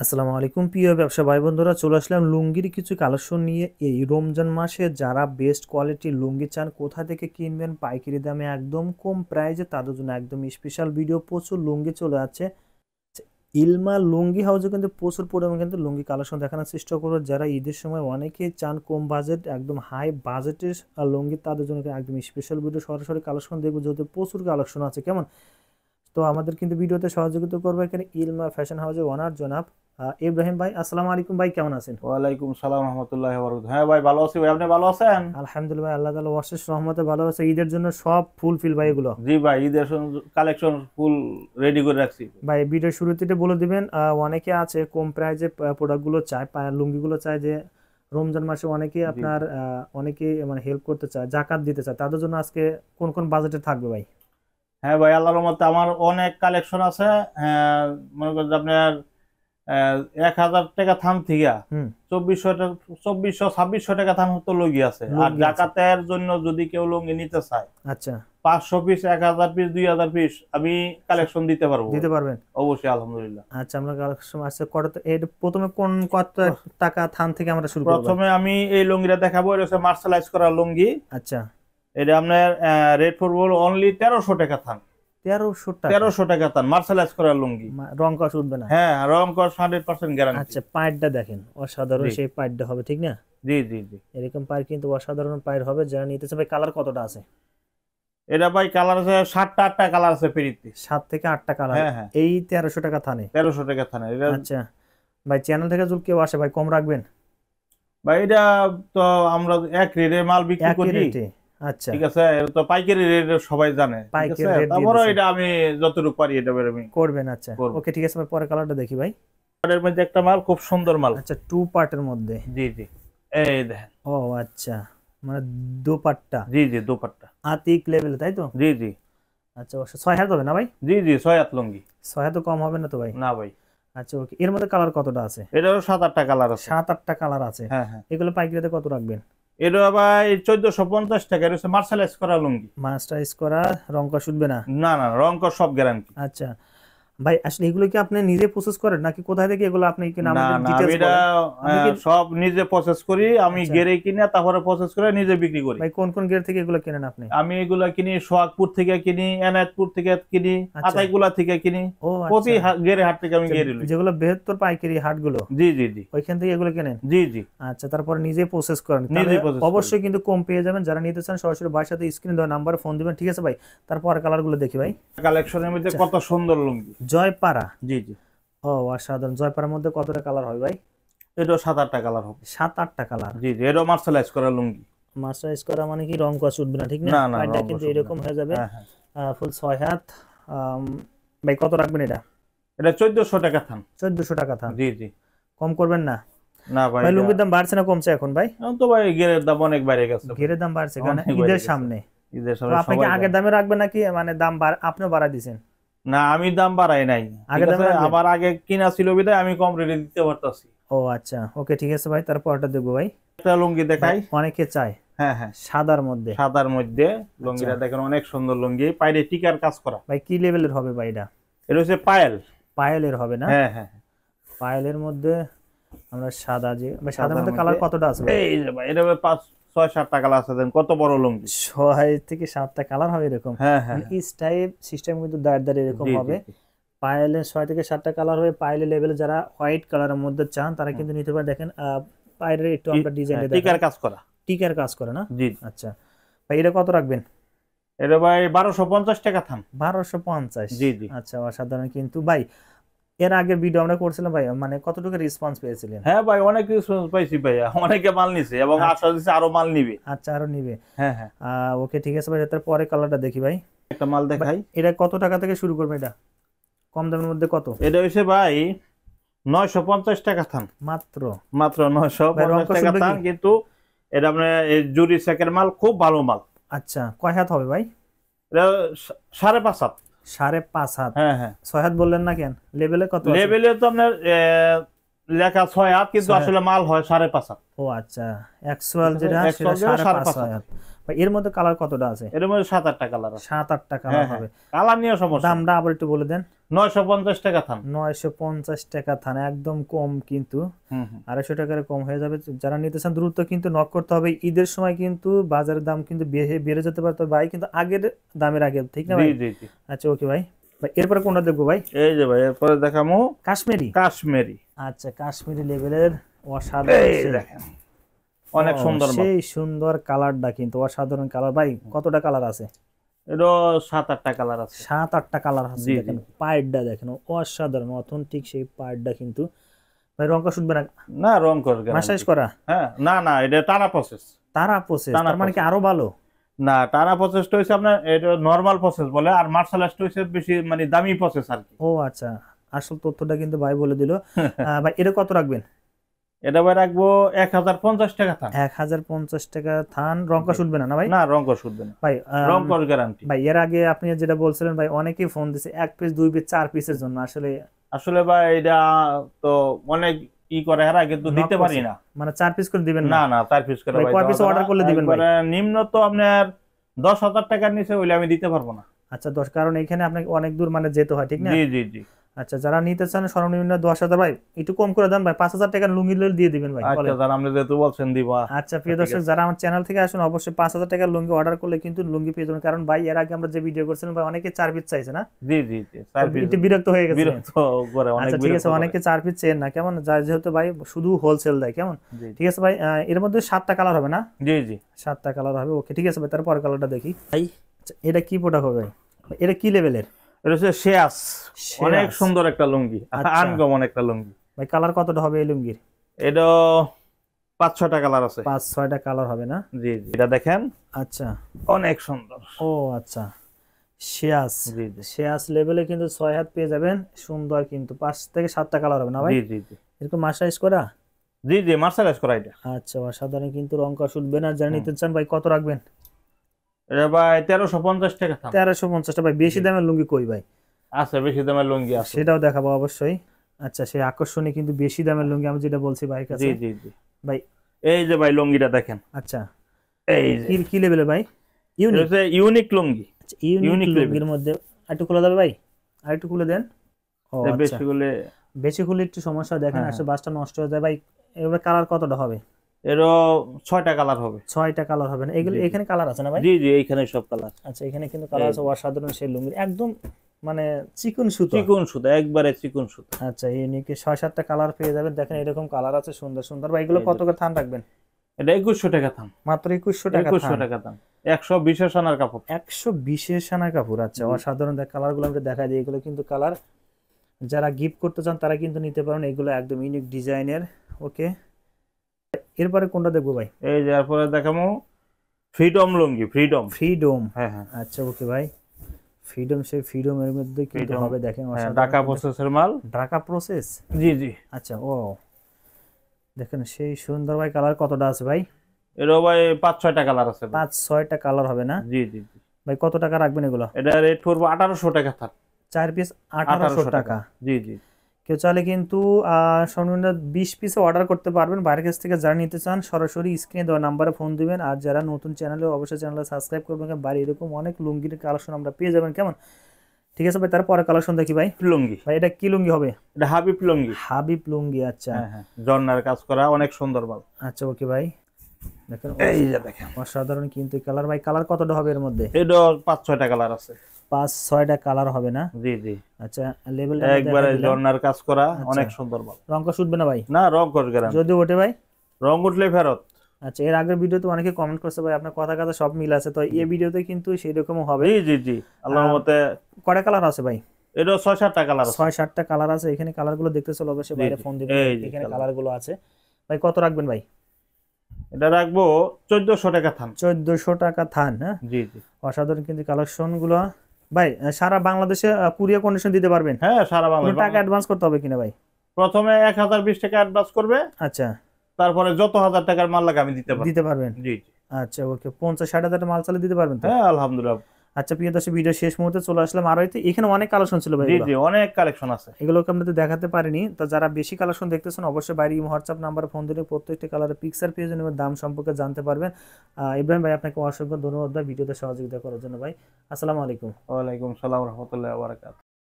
আসসালামু আলাইকুম প্রিয় ব্যবসা ভাই বন্ধুরা, চলে আসলাম লুঙ্গির কিছু কালেকশন নিয়ে। এই রমজান মাসে যারা বেস্ট কোয়ালিটির লুঙ্গি চান, কোথা থেকে কিনবেন পাইকারি দামে একদম কম প্রাইসে, তাদের জন্য একদম স্পেশাল ভিডিও। প্রচুর লুঙ্গি চলে আছে ইলমা লুঙ্গি হাউসে, কিন্তু প্রচুর পরিমাণে কিন্তু লুঙ্গি কালেকশন দেখানোর চেষ্টা করবো। যারা ঈদের সময় অনেকেই চান কম বাজেট একদম হাই বাজেটের লুঙ্গি, তাদের জন্য একদম স্পেশাল ভিডিও, সরাসরি কালেকশন দেখবো, যেহেতু প্রচুর কালেকশন আছে। কেমন? তো আমাদের কিন্তু ভিডিওতে সহযোগিতা করবে এখানে ইলমা ফ্যাশন হাউসের ওনার জনাব ইব্রাহিম ভাই। আসসালামু আলাইকুম ভাই, কেমন আছেন? ওয়ালাইকুম সালাম রহমতুল্লাহি ওয়া বারাকাতুহু। হ্যাঁ ভাই, ভালো আছি ভাই, আপনি ভালো আছেন? আলহামদুলিল্লাহ, আল্লাহ তাআলা অশেষ রহমতে ভালো আছে। ঈদের জন্য সব ফুলফিল ভাই এগুলো। জি ভাই, ঈদের কালেকশন ফুল রেডি করে রাখছি। ভাই ভিডিওর শুরুতে এটা বলে দিবেন, অনেকে আছে কম প্রাইজে প্রোডাক্টগুলো চায়, লুঙ্গিগুলো চায়, যে রমজান মাসে অনেকে জি আপনার অনেকে মানে হেল্প করতে চায়, জাকাত দিতে চায়, তাদের জন্য আজকে কোন কোন বাজেটে থাকবে ভাই? হ্যাঁ ভাই, আল্লাহর রহমতে আমার অনেক কালেকশন আছে। হ্যাঁ, মনে করেন যে আপনার 1,000 টাকা থান থেকে হুম। 2400 2600 টাকা থান তো লুঙ্গি আছে। আর লুঙ্গি আছে। জাকাতের জন্য যদি কেউ লুঙ্গি নিতে চায়, আচ্ছা। 500 পিস, 1000 পিস, 2000 পিস আমি কালেকশন দিতে পারবো ভাই। দিতে পারবেন? অবশ্যই, আলহামদুলিল্লাহ। আচ্ছা, আমরা কালেকশন আছে কত? এর প্রথমে কত টাকা থান থেকে আমরা শুরু করব ভাই? প্রথমে আমি এই লুঙ্গিটা দেখাবো। এটা হচ্ছে মার্শালাইজ করা লুঙ্গি। আচ্ছা। এটা আপনার রেট পড়বো অনলি 1300 টাকা থান। 1300 টাকা? 1300 টাকা থান মার্শালাইজ করা লুঙ্গি। রং কষ উঠবে না? হ্যাঁ, রং কস 100% গ্যারান্টি। আচ্ছা, পায়েরটা দেখেন, অসাধারণ জি সেই পায়েরটা হবে, ঠিক না? জি জি জি। এরকম পায়ের কিন্তু অসাধারণ পায়ের হবে। যারা নিতেছে ভাই, কালার কতটা আছে? এটা ভাই কালার আছে 7টা 8টা কালার আছে পেরিতে। 7 থেকে 8টা কালার। হ্যাঁ হ্যাঁ। এই 1300 টাকা থানে? 1300 টাকা থান এটা। আচ্ছা ভাই, চ্যানেল থেকে যদি কেউ আসে ভাই, কম রাখবেন? ভাই এটা তো আমরা এক রেটে মাল বিক্রি একই করি। রেটে? আচ্ছা। ঠিক আছে, এটা তো পাইকারি রেট সবাই জানে। ঠিক পাইকারি আছে, রেট দিয়ে তারপরে দিছেন? এটা আমি যতটুকু পারি এটা বের আমি করবেন? আচ্ছা করবো। ওকে, ঠিক আছে ভাই, পরে কালারটা দেখি ভাই। এর মধ্যে একটা মাল খুব সুন্দর মাল। আচ্ছা, 2 পার্টের মধ্যে? জি জি। এই দেখেন। ও আচ্ছা, মানে দোপাট্টা জি জি, দোপাট্টা। আতিক লেভেল, তাই তো? জি জি। আচ্ছা, 6 হাত হবে না ভাই? জি জি, 6 হাত লুঙ্গি। 6 হাত তো কম হবে না তো ভাই? না ভাই। আচ্ছা ওকে, এর মধ্যে কালার কতটা আছে? এটারও 7 8টা কালার আছে। 7 8টা কালার আছে? হ্যাঁ হ্যাঁ। এগুলো পাইকারিতে কত রাখবেন? এটা আবার 1450 টাকা। এটা হচ্ছে মার্শালাইজ করা লুঙ্গি। মাস্টারাইজ করা, রং কষ উঠবে না? না না, রং কস সব গ্যারান্টি। আচ্ছা ভাই, আসলে এগুলো কি আপনি নিজে প্রসেস করেন, নাকি কোথায় থেকে এগুলো আপনি কিনে না আমাদের না, আমি ডিটেইলস এটা বলেন? আপনি কি সব নিজে প্রসেস করি। আমি আচ্ছা গেরে কিনে তারপরে প্রসেস করে নিজে বিক্রি করি। ভাই, কোন কোন গেট থেকে এগুলো কেনেন আপনি? আমি এগুলা কিনি সোহাগপুর থেকে, কিনি এনায়তপুর থেকে, কিনি আচ্ছা। আতাইকুলা থেকে কিনি। ও প্রতি আচ্ছা। গেরে হাট থেকে আমি গেরে লই। যেগুলো বৃহত্তর পাইকারি হাটগুলো, জি জি জি। ওইখান থেকে এগুলো কেনেন? জি জি। আচ্ছা, তারপরে নিজে প্রসেস করেন, তাহলে নিজে প্রসেস করি। অবশ্যই কিন্তু কম পেয়ে যাবেন। যারা নিতে চান সরাসরি ভাইয়ের সাথে স্ক্রিন দেওয়া নাম্বারে ফোন দিবেন, ঠিক আছে ভাই? তারপর কালারগুলো দেখি ভাই। কালেকশনের মধ্যে আচ্ছা, কত সুন্দর লুঙ্গি। জয়পাড়া? জি জি। ও অসাধারণ। জয়পাড়ার মধ্যে কতটা কালার হয় ভাই? এটা 7 8টা কালার হবে। 7 8টা কালার? জি জি, এটা মার্শালাইজ করা লুঙ্গি। মাস্টারাইজ করা মানে কি রং কষ উঠবে না, ঠিক না? না না, পায়েরটা রং কিন্তু কস হবে না। এরকম হয়ে যাবে। হ্যাঁ হ্যাঁ। ফুল 6 হাত। আম, ভাই কত রাখবেন এটা? এটা 1400 টাকা থান। 1400 টাকা থান? জি জি। কম করবেন না? না ভাই, ভাই লুঙ্গির দাম বাড়ছে না কমছে এখন ভাই? এখন তো ভাই গেরের দাম অনেক বাইরে গেছে ভাই। ঘেরের দাম বাড়ছে কারণ অনেক বাইরে ঈদের গেছে। সামনে। ঈদের তো সময় আপনি কি সবাই আগের যায়। দামে রাখবেন, নাকি মানে দাম আপনিও বাড়াই দিছেন? না, আমি দাম বাড়াই নাই। আগে ঠিক দামে আছে, রাখবেন? আমার আগে কিনা ছিল বিধায় আমি কম রেটে দিতে পারতাছি। ও আচ্ছা ওকে, ঠিক আছে ভাই, তারপরটা দেখবো ভাই। একটা লুঙ্গি ভাই দেখাই। অনেকে চায় হ্যাঁ হ্যাঁ। সাদার মধ্যে। সাদার মধ্যে আচ্ছা লুঙ্গিটা দেখেন, অনেক সুন্দর লুঙ্গি, পাইরে টিকার কাজ করা। ভাই, কি লেভেলের হবে ভাই এটা? এটা হচ্ছে পায়েল। পায়েলের হবে না? হ্যাঁ হ্যাঁ। পায়েলের মধ্যে আমরা সাদা, যে ভাই সাদার সাদার মধ্যে মধ্যে কালার কতটা আছে ভাই? এই যে ভাই, এটা 5 6 7টা কালার আছে। দেন কত বড় লুঙ্গি। 6 থেকে 7টা কালার হবে এরকম? হ্যাঁ হ্যাঁ মানে হ্যাঁ। স্টাইপ সিস্টেম কিন্তু দাঁড় দাঁড়িয়ে এরকম জি জি হবে। জি। পায়েলের 6 থেকে 7টা কালার হবে। পায়েলের লেভেলে যারা হোয়াইট কালারের মধ্যে চান, তারা কিন্তু নিতে পারে। দেখেন পায়ের একটু আমরা ডিজাইনটা দেখাই। টিকার কাজ করা। টিকার কাজ করে না? জি। আচ্ছা ভাই, এটা কত রাখবেন? এটা ভাই 1250 টাকা থান। 1250? জি জি। আচ্ছা অসাধারণ। কিন্তু ভাই এর আগের ভিডিও আমরা করছিলাম ভাই, মানে কতটুকু রেসপন্স পেয়েছিলেন? হ্যাঁ ভাই, অনেক কিছু পাইছি ভাইয়া, অনেকে মাল নিছে এবং আশা দিচ্ছে আরো মাল নিবে। আচ্ছা, আরো নিবে? হ্যাঁ হ্যাঁ। ওকে ঠিক আছে ভাই, তারপরে কালারটা দেখি ভাই। একটা মাল দেখাই। এটা কত টাকা থেকে শুরু করবে এটা? কম দামের মধ্যে কত? এটা হচ্ছে ভাই 950 টাকা থান। মাত্র? মাত্র ভাই রং 950 কষ টাকা উঠবে থান, কি? কিন্তু এটা আপনার এই জুরি সেকের মাল, খুব ভালো মাল। আচ্ছা, কয় হাত হবে ভাই? এটা 5.5 হাত। 5.5 হাত? হ্যাঁ হ্যাঁ। 6 হাত বললেন না কেন? লেভেলে কত আছে? লেভেলে তো আপনার লেখা 6 হাত, কিন্তু 6 হাত? আসলে মাল হয় 5.5 হাত। ও আচ্ছা, অ্যাকচুয়াল ঠিক আছে, যেটা সেটা actual যেটা 5.5 5.5 হাত। হাত। ভাই এর মধ্যে কালার কতটা আছে? এর মধ্যে 7-8টা কালার আছে। 7-8টা কালার হ্যাঁ, হবে। কালার নিয়ে সমস্যা নেই। দামটা আবার একটু বলে দেন। 950 টাকা থান। 950 টাকা থান, একদম কম কিন্তু। হুম হুম। 250 টাকার কম হয়ে যাবে। যারা নিতে চান দ্রুত কিন্তু নক করতে হবে। ঈদের সময় কিন্তু বাজারের দাম কিন্তু বেড়ে যেতে পারে, তো ভাই কিন্তু আগের দামের আগে, ঠিক না জি ভাই? জি জি। আচ্ছা ওকে ভাই। ভাই এরপরে কোনটা দেখবো ভাই? এই যে ভাই এরপরে দেখামু কাশ্মীরি। কাশ্মীরি। আচ্ছা কাশ্মীরি লেভেলের অসাধারণ এই সেই। দেখেন অনেক ও, সুন্দর মাল। সেই সুন্দর কালারটা কিন্তু অসাধারণ কালার। ভাই কতটা কালার আছে? এটা 7-8টা কালার আছে। 7-8টা কালার আছে। জি, দেখেন জি। পাইডটা দেখেন অসাধারণ অথেন্টিক সেই পাইডটা কিন্তু। ভাই রংটা শুনবে না? না রং কর মাসাজ গ্যারান্টি। করা? হ্যাঁ না না এটা টানা প্রসেস। তারা প্রসেস, টানা তার মানে কি process। আরো ভালো? না টানা প্রসেসটা হচ্ছে আপনার এটা নরমাল প্রসেস বলে, আর মার্শালাইজটা হচ্ছে বেশি মানে দামি প্রসেস আর কি। ও আচ্ছা, আসল তথ্যটা কিন্তু ভাই বলে দিল। ভাই এটা কত রাখবেন? এটা ভাই রাখবো 1050 টাকা থান। 1050 টাকা থান। রংটা শুনবে না না ভাই? না রং কর শুধবে না। ভাই রং কর গ্যারান্টি। ভাই এর আগে আপনি যেটা বলছিলেন ভাই, অনেকেই ফোন দিছে 1 পিস 2 পিস 4 পিসের জন্য, আসলে আসলে ভাই এটা তো অনেক করে হারা কিন্তু knock দিতে পারি করছে। না। মানে 4 পিস করে দিবেন না? না না 4 পিস করে ভাই ভাই কয় দেওয়া পিস যাবে অর্ডার না। করলে দিবেন ভাই? একবারে নিম্ন তো আপনার 10,000 টাকার নিচে হইলে আমি দিতে পারবো না। আচ্ছা 10, কারণ এখানে আপনাকে অনেক দূর মানে যেতে হয়, ঠিক না? জি জি জি। আচ্ছা যারা নিতে চান সর্বনিম্ন 10,000, ভাই একটু কম করে দেন ভাই, 5,000 টাকার লুঙ্গি দিয়ে দিবেন ভাই, আচ্ছা বলেন। স্যার আপনি যেহেতু বলছেন দিবা। আচ্ছা প্রিয় ঠিক দর্শক, আছে। যারা আমার চ্যানেল থেকে আসুন অবশ্যই 5,000 টাকার লুঙ্গি অর্ডার করলে কিন্তু লুঙ্গি পেয়ে যাবেন। কারণ ভাই এর আগে আমরা যে ভিডিও করছিলাম ভাই অনেকে 4 পিস চাইছে না, জি জি জি তো 4 পিস একটু বিরক্ত হয়ে গেছে। বিরক্ত করে অনেক আচ্ছা ঠিক বিরক্ত আছে, করে। অনেকে 4 পিস চেন না, কেমন যেহেতু ভাই শুধু হোলসেল দেয়, কেমন? জি ঠিক আছে ভাই, এর মধ্যে 7টা কালার হবে না? জি জি। 7টা কালার হবে, ওকে ঠিক আছে ভাই। তারপর কালারটা দেখি ভাই। আচ্ছা, এটা কি প্রোডাক্ট হবে ভাই? এটা কি লেভেলের? এটা হচ্ছে শেয়াস। শেয়াস। অনেক সুন্দর একটা লুঙ্গি, আচ্ছা। আনকমন একটা লুঙ্গি। ভাই কালার কতটা হবে এই লুঙ্গির? এটা 5-6টা কালার আছে। 5-6টা কালার হবে না? জি জি এটা দেখেন আচ্ছা। অনেক সুন্দর। ও আচ্ছা, শেয়াস। জি জি শেয়াস লেভেলে কিন্তু 6 হাত পেয়ে যাবেন, সুন্দর কিন্তু। 5 থেকে 7টা কালার হবে না ভাই? জি জি জি এরকম মার্শালাইজ করা? জি জি মার্শালাইজ করা এটা। আচ্ছা অসাধারণ কিন্তু, রং করা শুটবে না। যারা নিতে চান ভাই কত রাখবেন? এটা ভাই 1350 টাকা থাম। 1350টা। ভাই বেশি জি। দামের লুঙ্গি কই ভাই? আছে বেশি দামের লুঙ্গি আছে। সেটাও দেখাবো অবশ্যই। আচ্ছা সেই আকর্ষণীয় কিন্তু বেশি দামের লুঙ্গি আমি যেটা বলছি ভাইয়ের জি কাছে জি জি। ভাই। এই যে ভাই লুঙ্গিটা দেখেন। আচ্ছা এই যে কি কি লেভেলে ভাই? এটা ইউনিক? হচ্ছে ইউনিক লুঙ্গি। আচ্ছা ইউনিক unique লুঙ্গির মধ্যে একটু খোলা যাবে ভাই? আর একটু খুলে দেন। ও এটা আচ্ছা, বেশি গুলো বেশি খুলে একটু সমস্যা হয়, দেখেন হ্যাঁ, আসলে বাসটা নষ্ট হয়ে যায় ভাই। এবার কালার কতটা হবে? এরও 6টা কালার হবে। 6টা কালার হবে না? এগুলো জি, জি। এখানে কালার আছে না ভাই? জি জি এইখানে সব কালার। আচ্ছা এখানে কিন্তু কালার আছে। অসাধারণ সেই লুঙ্গি, একদম মানে চিকন সুতো। চিকন সুতা একবারে চিকন সুতা। আচ্ছা ইউনিকে 6-7টা কালার পেয়ে যাবেন। দেখেন এরকম কালার আছে সুন্দর সুন্দর। ভাই এগুলো এই কত যে। করে থান রাখবেন? এটা 2100 টাকা থাম। মাত্র 2100 টাকা 2100 থান। টাকা থাম। 120 এর সোনার কাপড়। 120 এর সানা কাপড়। আচ্ছা জি। অসাধারণ। দেখ কালারগুলো আমরা দেখাই দিই, এগুলো কিন্তু কালার যারা গিফট করতে চান তারা কিন্তু নিতে পারেন, এগুলো একদম ইউনিক ডিজাইনের। ওকে এরপরে কোনটা দেখবো ভাই? এই যে এরপরে দেখামু ফ্রিডম লুঙ্গি, ফ্রিডম। ফ্রিডম। হ্যাঁ হ্যাঁ আচ্ছা ওকে ভাই, ফ্রিডম। সেই ফ্রিডম এর মধ্যে কিন্তু Freedom। হবে, দেখেন হ্যাঁ অসাধারণ ঢাকা কিন্তু। প্রসেসের মাল। ঢাকা প্রসেস। জি জি। আচ্ছা ও দেখেন সেই সুন্দর ভাই। কালার কতটা আছে ভাই? এরও ভাই 5-6টা কালার আছে ভাই। 5-6টা কালার হবে না? জি জি জি। ভাই কত টাকা রাখবেন এগুলো? এটা রেট পড়বো 1800 টাকা থাক। 4 পিস 1800 টাকা। জি জি। কেউ চাইলে কিন্তু সর্বনিম্ন 20 পিসে অর্ডার করতে পারবেন বাইরের কাছ থেকে। যারা নিতে চান সরাসরি স্ক্রিনে দেওয়া নাম্বারে ফোন দিবেন। আর যারা নতুন চ্যানেলে অবশ্যই চ্যানেলটা সাবস্ক্রাইব করবেন, বাড়ি এরকম অনেক লুঙ্গির কালেকশন আমরা পেয়ে যাবেন, কেমন? ঠিক আছে ভাই, তারপরে কালেকশন দেখি ভাই। লুঙ্গি। ভাই এটা কি লুঙ্গি হবে? এটা হাবিব লুঙ্গি। হাবিব লুঙ্গি। আচ্ছা হ্যাঁ হ্যাঁ জর্নার কাজ করা অনেক সুন্দর মাল। আচ্ছা ওকে ভাই। দেখেন এই যে দেখেন অসাধারণ কিন্তু কালার। ভাই কালার কতটা হবে এর মধ্যে? এটা 5-6টা কালার আছে। 5-6টা কালার হবে না? জি জি। আচ্ছা লেভেল একবারে জর্নার কাজ করা আচ্ছা। অনেক সুন্দর মাল। রং কষ উঠবে না ভাই? না রং কর গ্যারান্টি। যদি ওঠে ভাই? রং উঠলে ফেরত। আচ্ছা এর আগের ভিডিওতে অনেকে কমেন্ট করছে ভাই আপনার কথা কথা সব মিল আছে, তো এই ভিডিওতে কিন্তু সেই রকম হবে। জি জি জি আল্লাহর মতে। কয়টা কালার আছে ভাই? এটা 6-7টা কালার আছে। 6-7টা কালার আছে। এখানে কালার গুলো দেখতে চলো অবশ্যই জি, বাইরে জি। ফোন দিবেন। এই যে এখানে colour। কালার গুলো আছে। ভাই কত রাখবেন ভাই? এটা রাখবো 1400 টাকা থাম। 1400 টাকা থান। হ্যাঁ জি জি। অসাধারণ কিন্তু কালেকশন গুলো ভাই। সারা বাংলাদেশে কুরিয়ার কন্ডিশন দিতে পারবেন? হ্যাঁ সারা কোনো বাংলা। টাকা অ্যাডভান্স করতে হবে কিনা ভাই? প্রথমে 1020 টাকা অ্যাডভান্স করবে, আচ্ছা তারপরে যত হাজার টাকার মাল লাগে আমি দিতে পারবো। দিতে পারবেন। জি জি। আচ্ছা ওকে 50-60 হাজার মাল চালে দিতে পারবেন তো? হ্যাঁ আলহামদুলিল্লাহ। আচ্ছা প্রিয় দর্শক, ভিডিও শেষ মুহূর্তে চলে আসলাম আরো এখানে অনেক কালেকশন ছিল ভাই, জি জি, অনেক কালেকশন আছে। এগুলোকে আপনাদের দেখাতে পারিনি। তো যারা বেশি কালেকশন দেখতেছেন অবশ্যই বাইরে হোয়াটসঅ্যাপ নাম্বারে ফোন দিলে প্রত্যেকটি কালারের পিকচার পেয়ে যাবেন এবং দাম সম্পর্কে জানতে পারবেন। ইব্রাহিম ভাই আপনাকে অসংখ্য ধন্যবাদ ভাই ভিডিওতে সহযোগিতা করার জন্য ভাই। আসসালামু আলাইকুম। ওয়ালাইকুম সালাম রহমতুল্লাহ বারাকাত।